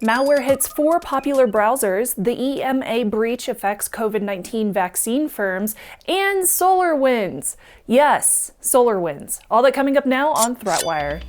Malware hits 4 popular browsers, the EMA breach affects COVID-19 vaccine firms, and SolarWinds. Yes, SolarWinds. All that coming up now on ThreatWire.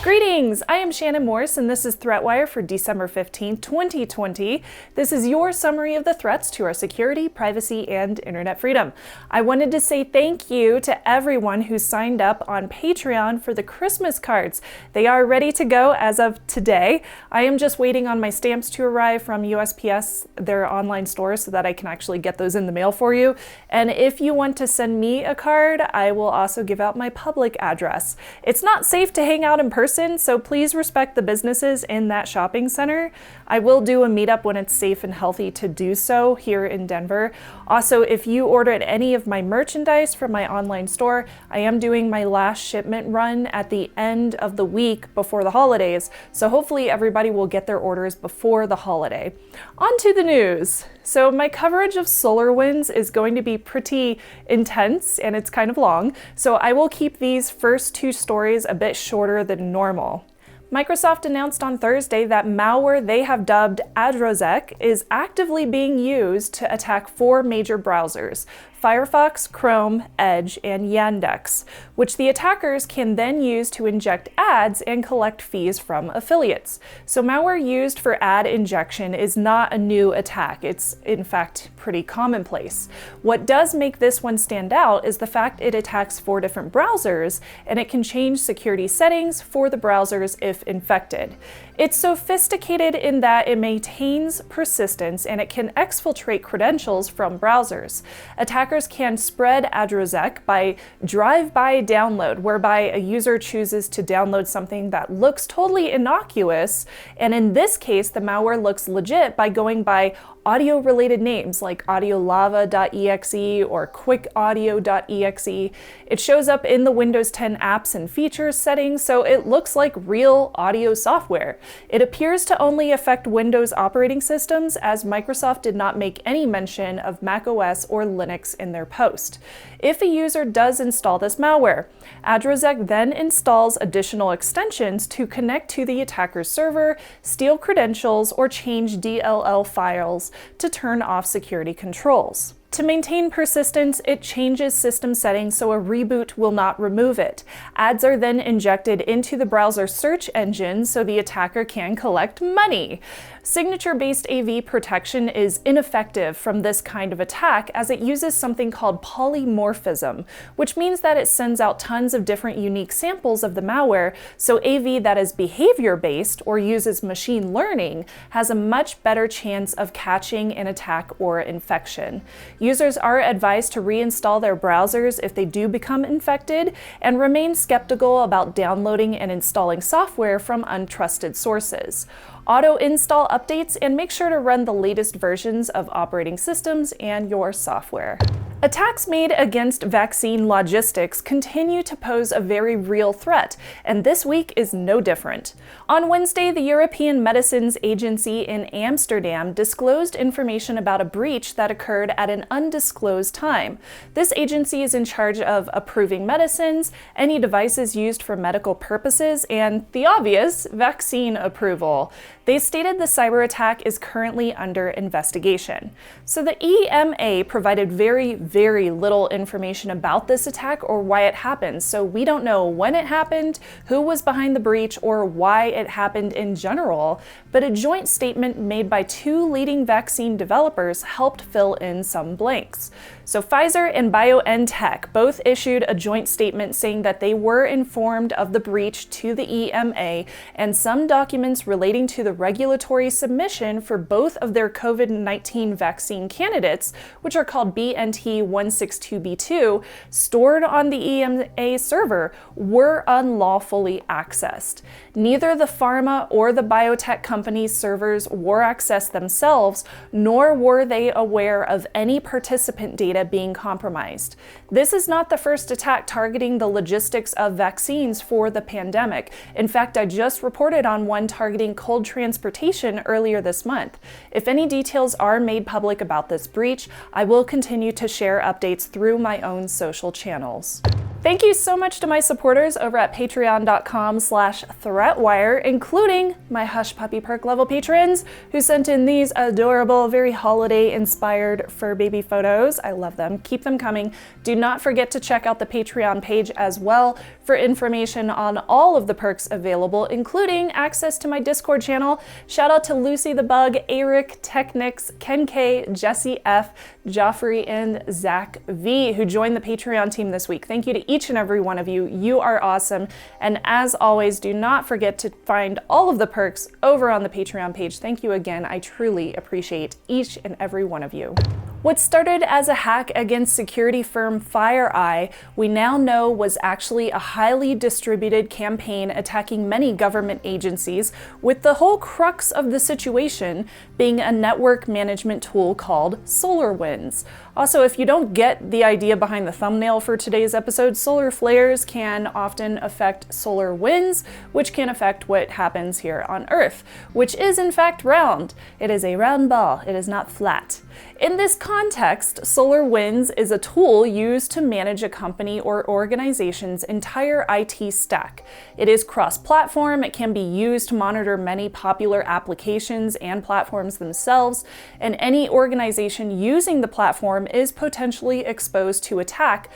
Greetings! I am Shannon Morse and this is ThreatWire for December 15, 2020. This is your summary of the threats to our security, privacy, and internet freedom. I wanted to say thank you to everyone who signed up on Patreon for the Christmas cards. They are ready to go as of today. I am just waiting on my stamps to arrive from USPS, their online store, so that I can actually get those in the mail for you. And if you want to send me a card, I will also give out my public address. It's not safe to hang out in person, so please respect the businesses in that shopping center. I will do a meetup when it's safe and healthy to do so here in Denver. Also, if you ordered any of my merchandise from my online store, I am doing my last shipment run at the end of the week before the holidays, so hopefully everybody will get their orders before the holiday. On to the news. So my coverage of SolarWinds is going to be pretty intense and it's kind of long, so I will keep these first 2 stories a bit shorter than normal. Microsoft announced on Thursday that malware they have dubbed Adrozek is actively being used to attack 4 major browsers: Firefox, Chrome, Edge, and Yandex, which the attackers can then use to inject ads and collect fees from affiliates. So malware used for ad injection is not a new attack. It's in fact pretty commonplace. What does make this one stand out is the fact it attacks 4 different browsers, and it can change security settings for the browsers if infected. It's sophisticated in that it maintains persistence and it can exfiltrate credentials from browsers. Attackers can spread Adrozek by drive-by download, whereby a user chooses to download something that looks totally innocuous, and in this case the malware looks legit by going by audio-related names like audiolava.exe or quickaudio.exe. It shows up in the Windows 10 apps and features settings, so it looks like real audio software. It appears to only affect Windows operating systems, as Microsoft did not make any mention of macOS or Linux in their post. If a user does install this malware, Adrozek then installs additional extensions to connect to the attacker's server, steal credentials, or change DLL files to turn off security controls. To maintain persistence, it changes system settings so a reboot will not remove it. Ads are then injected into the browser search engine so the attacker can collect money. Signature-based AV protection is ineffective from this kind of attack, as it uses something called polymorphism, which means that it sends out tons of different unique samples of the malware, so AV that is behavior-based or uses machine learning has a much better chance of catching an attack or infection. Users are advised to reinstall their browsers if they do become infected, and remain skeptical about downloading and installing software from untrusted sources. Auto-install updates and make sure to run the latest versions of operating systems and your software. Attacks made against vaccine logistics continue to pose a very real threat, and this week is no different. On Wednesday, the European Medicines Agency in Amsterdam disclosed information about a breach that occurred at an undisclosed time. This agency is in charge of approving medicines, any devices used for medical purposes, and the obvious, vaccine approval. They stated the cyber attack is currently under investigation. So the EMA provided very little information about this attack or why it happened, so we don't know when it happened, who was behind the breach, or why it happened in general, but a joint statement made by 2 leading vaccine developers helped fill in some blanks. So Pfizer and BioNTech both issued a joint statement saying that they were informed of the breach to the EMA, and some documents relating to the regulatory submission for both of their COVID-19 vaccine candidates, which are called BNT162b2, stored on the EMA server, were unlawfully accessed. Neither the pharma or the biotech company's servers were accessed themselves, nor were they aware of any participant data being compromised. This is not the first attack targeting the logistics of vaccines for the pandemic. In fact, I just reported on one targeting cold transportation earlier this month. If any details are made public about this breach, I will continue to share updates through my own social channels. Thank you so much to my supporters over at patreon.com/threatwire, including my Hush Puppy Perk level patrons who sent in these adorable, very holiday-inspired fur baby photos. I love them. Keep them coming. Do not forget to check out the Patreon page as well for information on all of the perks available, including access to my Discord channel. Shout out to Lucy the Bug, Eric, Technics, Ken K, Jesse F, Joffrey, and Zach V, who joined the Patreon team this week. Thank you to each and every one of you. You are awesome. And as always, do not forget to find all of the perks over on the Patreon page. Thank you again. I truly appreciate each and every one of you. What started as a hack against security firm FireEye, we now know was actually a highly distributed campaign attacking many government agencies, with the whole crux of the situation being a network management tool called SolarWinds. Also, if you don't get the idea behind the thumbnail for today's episode, solar flares can often affect solar winds, which can affect what happens here on Earth, which is in fact round. It is a round ball, it is not flat. In this context, SolarWinds is a tool used to manage a company or organization's entire IT stack. It is cross-platform, it can be used to monitor many popular applications and platforms themselves, and any organization using the platform is potentially exposed to attack.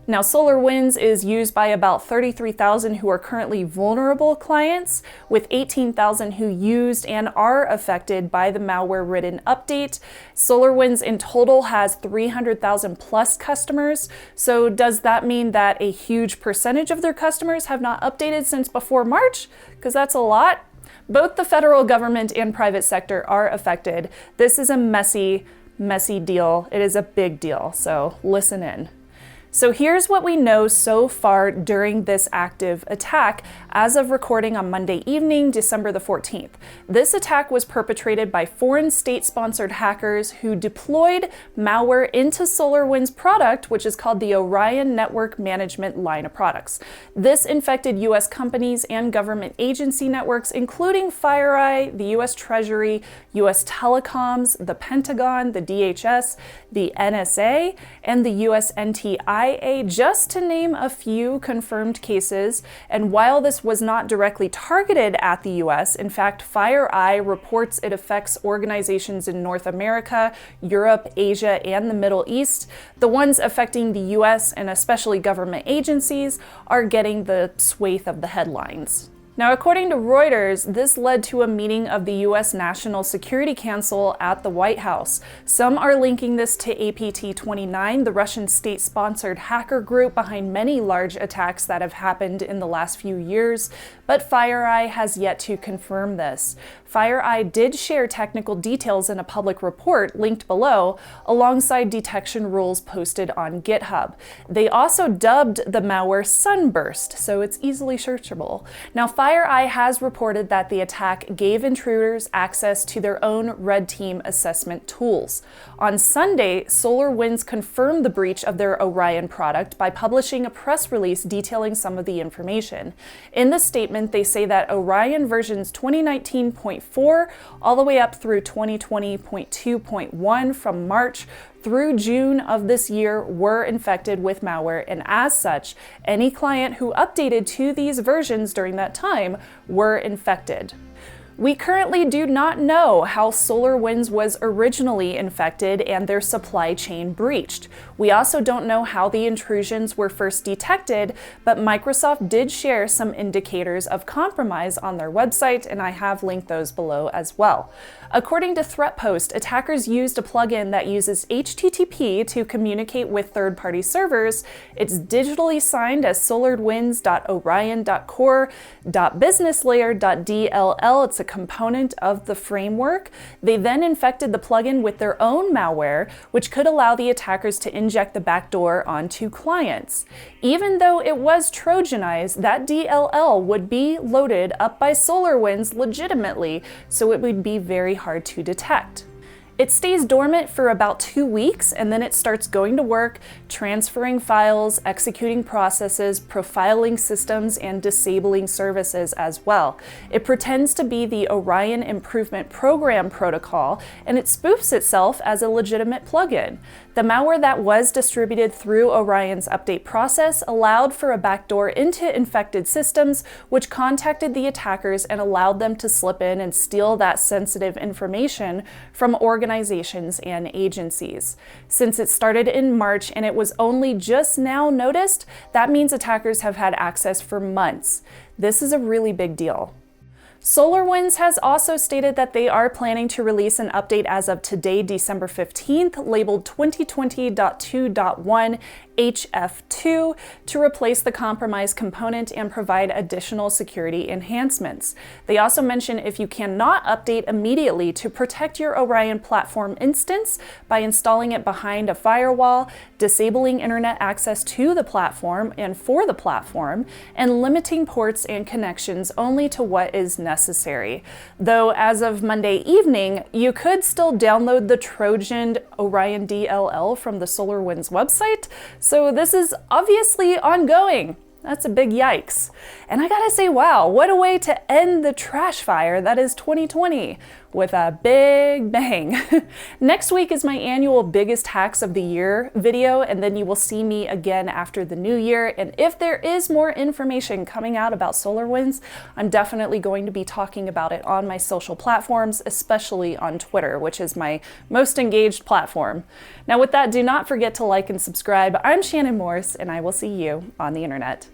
Now, SolarWinds is used by about 33,000 who are currently vulnerable clients, with 18,000 who used and are affected by the malware-ridden update. SolarWinds in total has 300,000 plus customers. So does that mean that a huge percentage of their customers have not updated since before March? Because that's a lot. Both the federal government and private sector are affected. This is a messy deal. It is a big deal, so listen in. So here's what we know so far during this active attack as of recording on Monday evening, December the 14th. This attack was perpetrated by foreign state-sponsored hackers who deployed malware into SolarWinds product, which is called the Orion Network Management line of products. This infected US companies and government agency networks, including FireEye, the US Treasury, US Telecoms, the Pentagon, the DHS, the NSA, and the US NTIA, just to name a few confirmed cases. And while this was not directly targeted at the US, in fact, FireEye reports it affects organizations in North America, Europe, Asia, and the Middle East. The ones affecting the US, and especially government agencies, are getting the swathe of the headlines. Now, according to Reuters, this led to a meeting of the US National Security Council at the White House. Some are linking this to APT-29, the Russian state-sponsored hacker group behind many large attacks that have happened in the last few years, but FireEye has yet to confirm this. FireEye did share technical details in a public report linked below, alongside detection rules posted on GitHub. They also dubbed the malware Sunburst, so it's easily searchable. Now, FireEye has reported that the attack gave intruders access to their own red team assessment tools. On Sunday, SolarWinds confirmed the breach of their Orion product by publishing a press release detailing some of the information. In the statement, they say that Orion versions 2019.4 all the way up through 2020.2.1 from March through June of this year were infected with malware, and as such, any client who updated to these versions during that time were infected. We currently do not know how SolarWinds was originally infected and their supply chain breached. We also don't know how the intrusions were first detected, but Microsoft did share some indicators of compromise on their website, and I have linked those below as well. According to ThreatPost, attackers used a plugin that uses HTTP to communicate with third-party servers. It's digitally signed as solarwinds.orion.core.businesslayer.dll. It's a component of the framework. They then infected the plugin with their own malware, which could allow the attackers to inject the backdoor onto clients. Even though it was Trojanized, that DLL would be loaded up by SolarWinds legitimately, so it would be very hard to detect. It stays dormant for about 2 weeks, and then it starts going to work, transferring files, executing processes, profiling systems, and disabling services as well. It pretends to be the Orion Improvement Program protocol, and it spoofs itself as a legitimate plugin. The malware that was distributed through Orion's update process allowed for a backdoor into infected systems, which contacted the attackers and allowed them to slip in and steal that sensitive information from organizations and agencies. Since it started in March and it was only just now noticed, that means attackers have had access for months. This is a really big deal. SolarWinds has also stated that they are planning to release an update as of today, December 15th, labeled 2020.2.1 HF2 to replace the compromised component and provide additional security enhancements. They also mention if you cannot update immediately to protect your Orion platform instance by installing it behind a firewall, disabling internet access to the platform and for the platform, and limiting ports and connections only to what is necessary. Though as of Monday evening, you could still download the Trojan Orion DLL from the SolarWinds website, so this is obviously ongoing. That's a big yikes. And I gotta say, wow, what a way to end the trash fire that is 2020 with a big bang. Next week is my annual biggest hacks of the year video, and then you will see me again after the new year. And if there is more information coming out about SolarWinds, I'm definitely going to be talking about it on my social platforms, especially on Twitter, which is my most engaged platform. Now with that, do not forget to like and subscribe. I'm Shannon Morse, and I will see you on the internet.